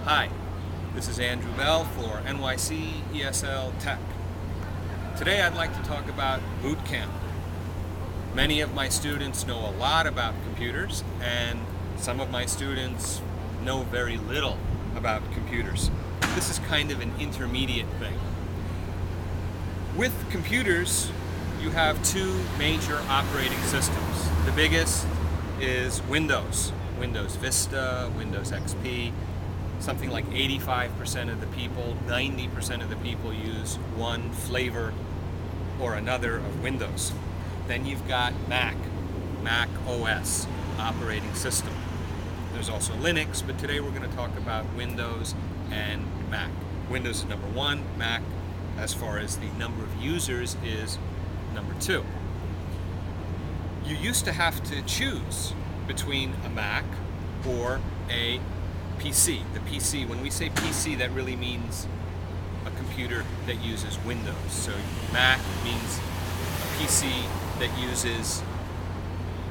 Hi, this is Andrew Bell for NYC ESL Tech. Today I'd like to talk about boot camp. Many of my students know a lot about computers, and some of my students know very little about computers. This is kind of an intermediate thing. With computers, you have two major operating systems. The biggest is Windows Vista, Windows XP. Something like 85% of the people, 90% of the people use one flavor or another of Windows. Then you've got Mac OS operating system. There's also Linux, but today we're going to talk about Windows and Mac. Windows is number one, Mac, as far as the number of users, is number two. You used to have to choose between a Mac or a PC. The PC, when we say PC, that really means a computer that uses Windows. So Mac means a PC that uses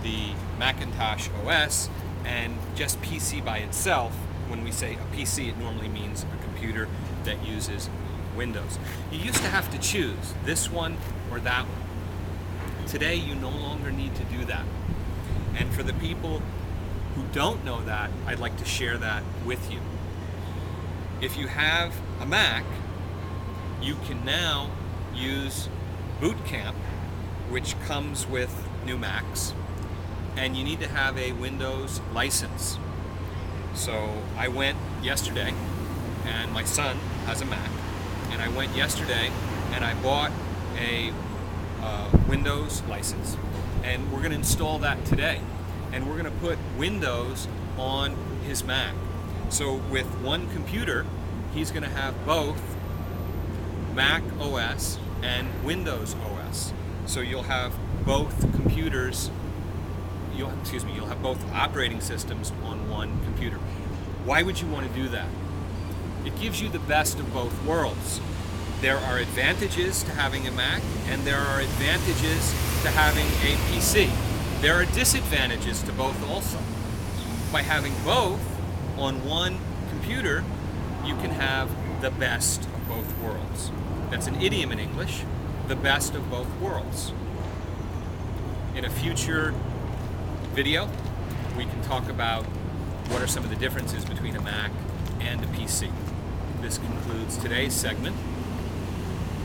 the Macintosh OS, and just PC by itself, when we say a PC, it normally means a computer that uses Windows. You used to have to choose this one or that one. Today, you no longer need to do that. And for the people who don't know that, I'd like to share that with you. If you have a Mac, you can now use Boot Camp, which comes with new Macs, and you need to have a Windows license. So I went yesterday, and my son has a Mac, and I went yesterday and I bought a Windows license, and we're going to install that today. And we're going to put Windows on his Mac. So with one computer, he's going to have both Mac OS and Windows OS. So you'll have both computers, you'll have both operating systems on one computer. Why would you want to do that? It gives you the best of both worlds. There are advantages to having a Mac, and there are advantages to having a PC. There are disadvantages to both also. By having both on one computer, you can have the best of both worlds. That's an idiom in English, the best of both worlds. In a future video, we can talk about what are some of the differences between a Mac and a PC. This concludes today's segment.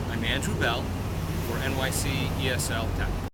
I'm Andrew Bell for NYC ESL Tech.